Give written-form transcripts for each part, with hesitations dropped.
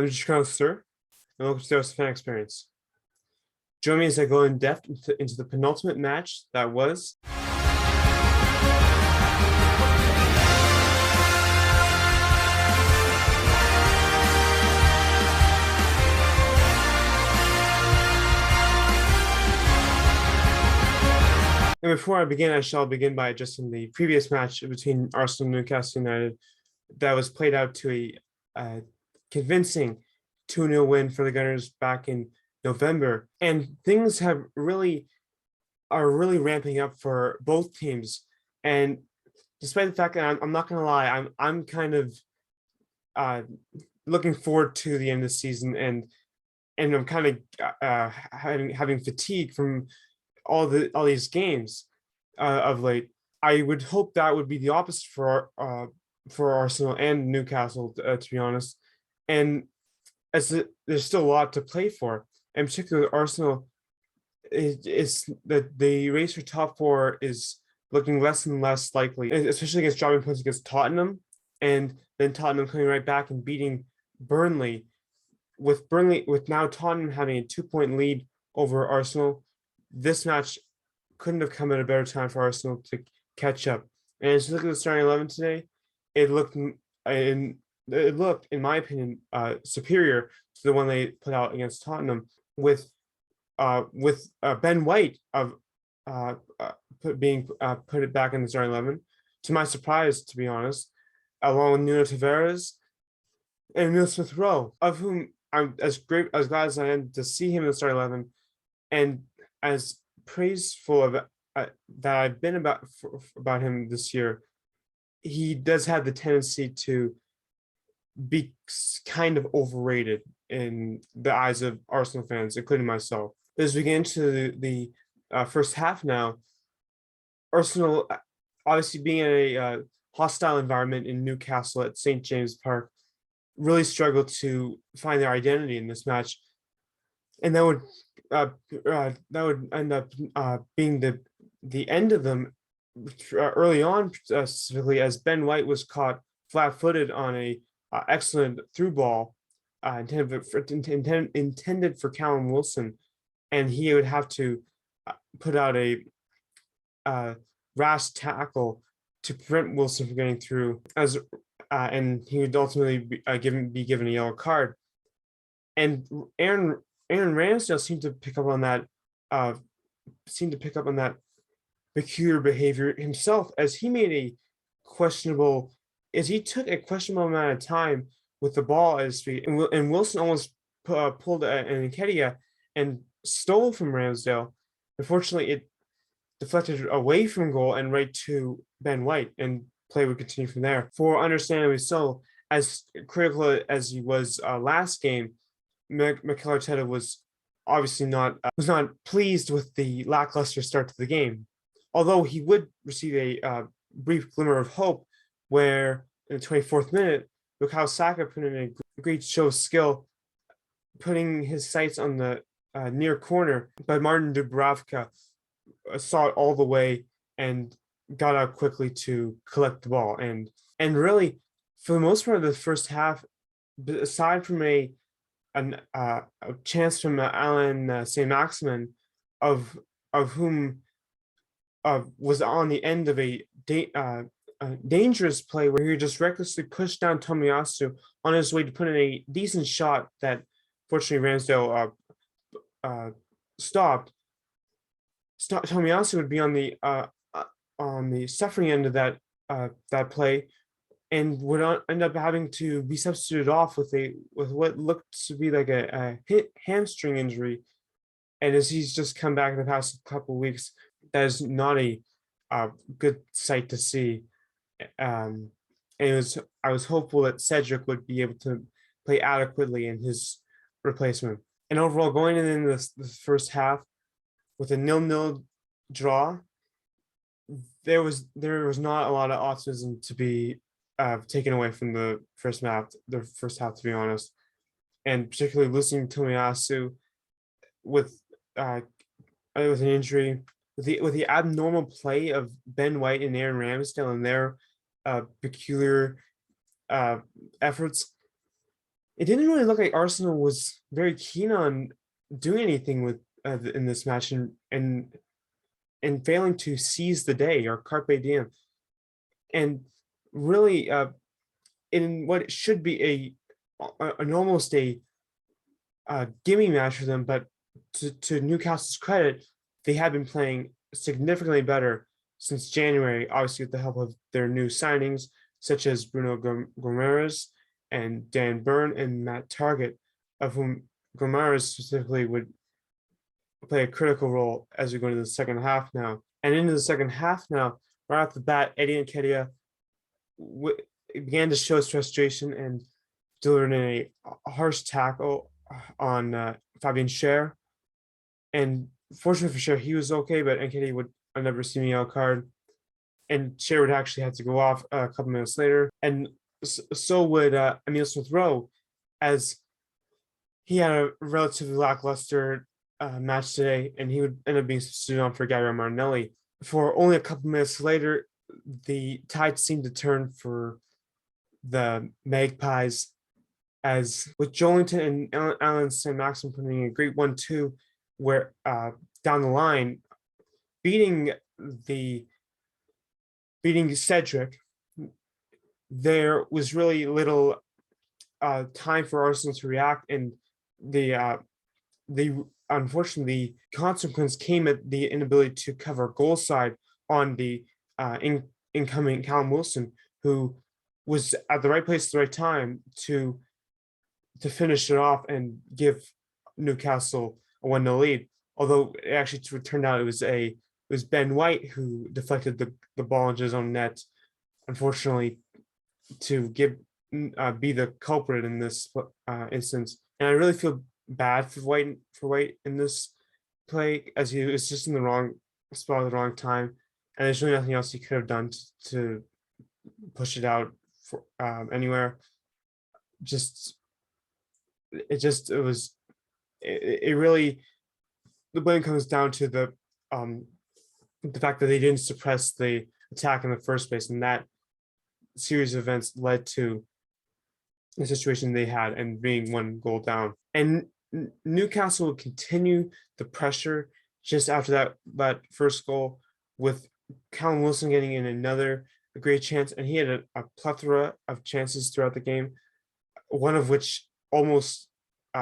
I'm NewCastle, and welcome to the fan experience. Join me as I go in depth into the penultimate match that was. And before I begin, I shall begin by addressing the previous match between Arsenal and Newcastle United that was played out to a convincing 2-0 win for the Gunners back in November. And things are really ramping up for both teams. And despite the fact that I'm not going to lie, I'm kind of looking forward to the end of the season, and I'm kind of having fatigue from all these games of late. I would hope that would be the opposite for Arsenal and Newcastle, to be honest. And there's still a lot to play for, and particularly Arsenal, is that the race for top four is looking less and less likely, especially against dropping points against Tottenham, and then Tottenham coming right back and beating Burnley. With now Tottenham having a 2-point lead over Arsenal, this match couldn't have come at a better time for Arsenal to catch up. And as you look at the starting 11 today, it looked, in my opinion, superior to the one they put out against Tottenham, with Ben White being put it back in the starting 11. To my surprise, to be honest, along with Nuno Tavares and Emile Smith-Rowe, of whom I'm as glad as I am to see him in the starting 11, and as praiseful of that I've been about him this year. He does have the tendency to be kind of overrated in the eyes of Arsenal fans, including myself. As we get into the first half now, Arsenal, obviously being in a hostile environment in Newcastle at St. James Park, really struggled to find their identity in this match, and that would end up being the end of them early on, specifically as Ben White was caught flat-footed on a excellent through ball intended for Callum Wilson, and he would have to put out a rash tackle to prevent Wilson from getting through, and he would ultimately be given a yellow card. And Aaron Ramsdale seemed to pick up on that peculiar behavior himself, as he took a questionable amount of time with the ball at his feet, and Wilson almost pulled an Nketiah and stole from Ramsdale. Unfortunately, it deflected away from goal and right to Ben White, and play would continue from there. For understandably so, as critical as he was last game, Mikel Arteta was obviously not pleased with the lackluster start to the game, although he would receive a brief glimmer of hope where in the 24th minute, Bukayo Saka put in a great show of skill, putting his sights on the near corner, but Martin Dubravka saw it all the way and got out quickly to collect the ball. And really, for the most part of the first half, aside from a chance from Alan Saint-Maximin, of whom was on the end of a dangerous play where he just recklessly pushed down Tomiyasu on his way to put in a decent shot that fortunately Ramsdale stopped. Tomiyasu would be on the suffering end of that play, and would end up having to be substituted off with what looked to be like a hamstring injury. And as he's just come back in the past couple of weeks, that is not a good sight to see. And I was hopeful that Cedric would be able to play adequately in his replacement. And overall, going in the first half with a 0-0 draw, there was not a lot of optimism to be taken away from the first half, to be honest, and particularly losing Tomiyasu with an injury, with the abnormal play of Ben White and Aaron Ramsdale and their peculiar efforts. it didn't really look like Arsenal was very keen on doing anything with in this match, and failing to seize the day or carpe diem, and really in what should be an almost a gimme match for them. But to Newcastle's credit, they have been playing significantly better since January, obviously with the help of their new signings, such as Bruno Gomes and Dan Burn and Matt Target, of whom Gomes specifically would play a critical role as we go into the second half now. And into the second half now, right off the bat, Eddie Nketiah began to show his frustration and delivered a harsh tackle on Fabian Schär. And fortunately for Schär, he was okay, but Nketiah would end up receiving a yellow card. And Schär would actually have to go off a couple minutes later. And so would Emile Smith-Rowe, as he had a relatively lackluster match today, and he would end up being substituted on for Gabriel Martinelli. For only a couple minutes later, the tide seemed to turn for the Magpies, as with Joelinton and Alan Saint-Maximin putting a great 1-2, where down the line, beating Cedric, there was really little time for Arsenal to react, and the unfortunately consequence came at the inability to cover goal side on the incoming Callum Wilson, who was at the right place at the right time to finish it off and give Newcastle a 1-0 lead. Although it actually turned out it was Ben White who deflected the ball into his own net, unfortunately, to be the culprit in this instance. And I really feel bad for White in this play, as he was just in the wrong spot at the wrong time, and there's really nothing else he could have done to push it out for anywhere. It really, the blame comes down to the fact that they didn't suppress the attack in the first place, and that series of events led to the situation they had and being 1 goal down. And Newcastle would continue the pressure just after that first goal, with Callum Wilson getting in another great chance, and he had a plethora of chances throughout the game, one of which almost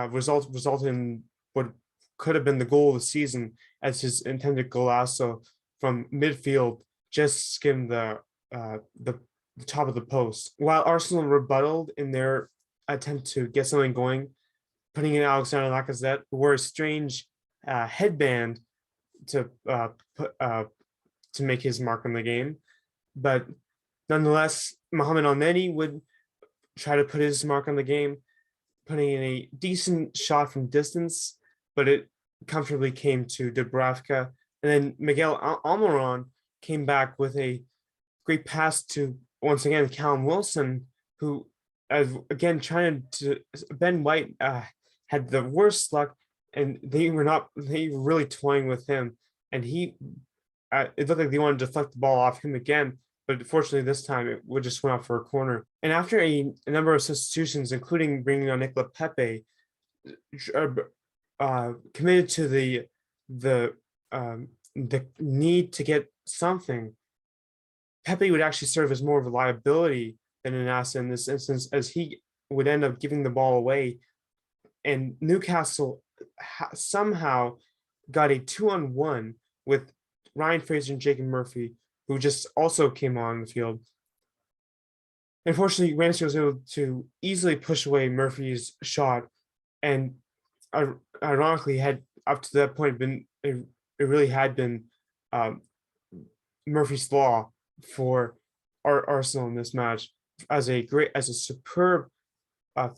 resulted in what could have been the goal of the season, as his intended golazo from midfield just skimmed the top of the post. While Arsenal rebutted in their attempt to get something going, putting in Alexander Lacazette, who wore a strange headband to make his mark on the game. But nonetheless, Mohamed Elneny would try to put his mark on the game, putting in a decent shot from distance, but it comfortably came to Dubravka. And then Miguel Almiron came back with a great pass to, once again, Callum Wilson, who, again, trying to, Ben White had the worst luck, and they were really toying with him. And it looked like they wanted to deflect the ball off him again, but fortunately this time it would just went out for a corner. And after a number of substitutions, including bringing on Nicola Pepe, committed to the need to get something, Pepe would actually serve as more of a liability than an asset in this instance, as he would end up giving the ball away. And Newcastle somehow got a 2-on-1 with Ryan Fraser and Jacob Murphy, who just also came on the field. Unfortunately, Ramsey was able to easily push away Murphy's shot, and ironically, had up to that point it really had been Murphy's law for Arsenal in this match, as a superb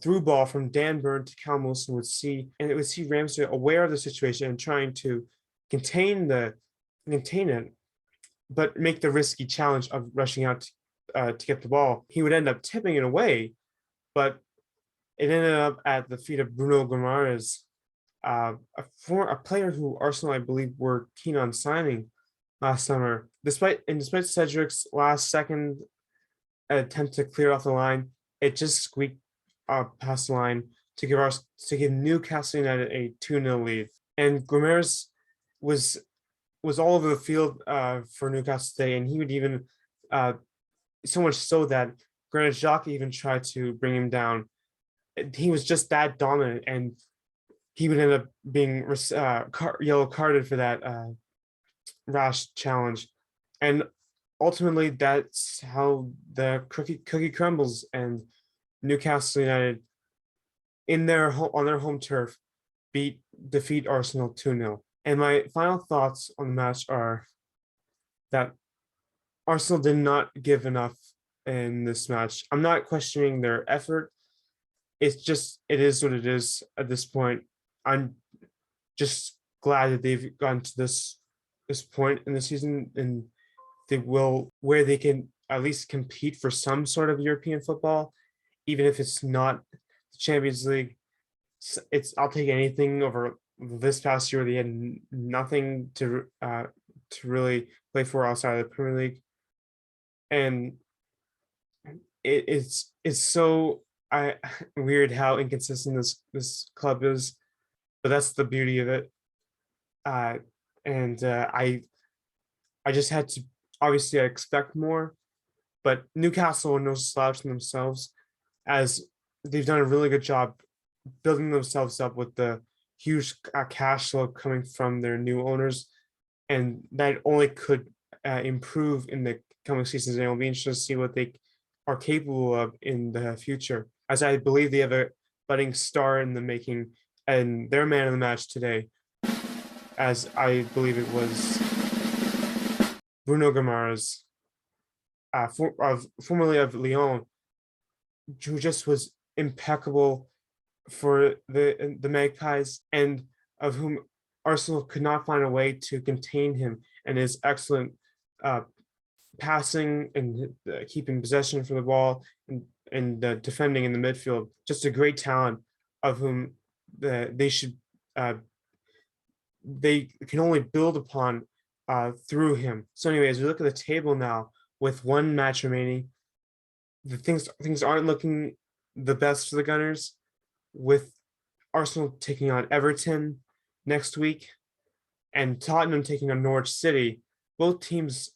through ball from Dan Burn to Callum Wilson would see Ramsey aware of the situation and trying to contain it, but make the risky challenge of rushing out to get the ball. He would end up tipping it away, but it ended up at the feet of Bruno Gomes, a player who Arsenal, I believe, were keen on signing last summer. Despite Cedric's last second attempt to clear off the line, it just squeaked past the line to give Newcastle United a 2-0 lead. And Gomes was was all over the field for Newcastle today, and he would even uh, so much so that Granit Xhaka even tried to bring him down. He was just that dominant, and he would end up being yellow carded for that rash challenge. And ultimately, that's how the cookie crumbles, and Newcastle United on their home turf defeat Arsenal 2-0. And my final thoughts on the match are that Arsenal did not give enough in this match. I'm not questioning their effort. It is what it is at this point. I'm just glad that they've gotten to this point in the season, and they will where they can at least compete for some sort of European football, even if it's not the Champions League. I'll take anything over this past year. They had nothing to really play for outside of the Premier League, and it's so weird how inconsistent this club is, but that's the beauty of it. Uh, and I just had to obviously I expect more, but Newcastle are no slouch in themselves, as they've done a really good job building themselves up with the huge cash flow coming from their new owners, and that only could improve in the coming seasons. And it'll be interesting to see what they are capable of in the future, as I believe they have a budding star in the making, and their man of the match today, as I believe it was Bruno Guimaraes, formerly of Lyon, who just was impeccable for the Magpies, and of whom Arsenal could not find a way to contain him, and his excellent passing and keeping possession for the ball, and defending in the midfield. Just a great talent, of whom they can only build upon through him. So, anyways, we look at the table now with one match remaining. The things aren't looking the best for the Gunners, with Arsenal taking on Everton next week and Tottenham taking on Norwich City. Both teams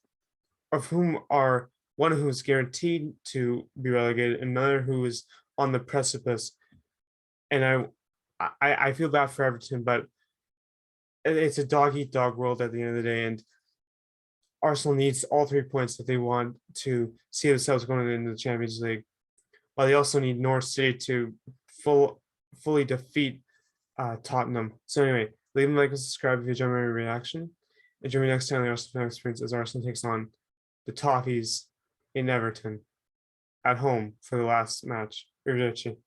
of whom are one who is guaranteed to be relegated, and another who is on the precipice. And I feel bad for Everton, but it's a dog eat dog world at the end of the day, and Arsenal needs all 3 points that they want to see themselves going into the Champions League. While they also need Norwich City to fully defeat Tottenham. So anyway, leave a like and subscribe if you enjoy my reaction. And join me next time on the Arsenal fan experience as Arsenal takes on the Toffees in Everton at home for the last match. Arrivederci.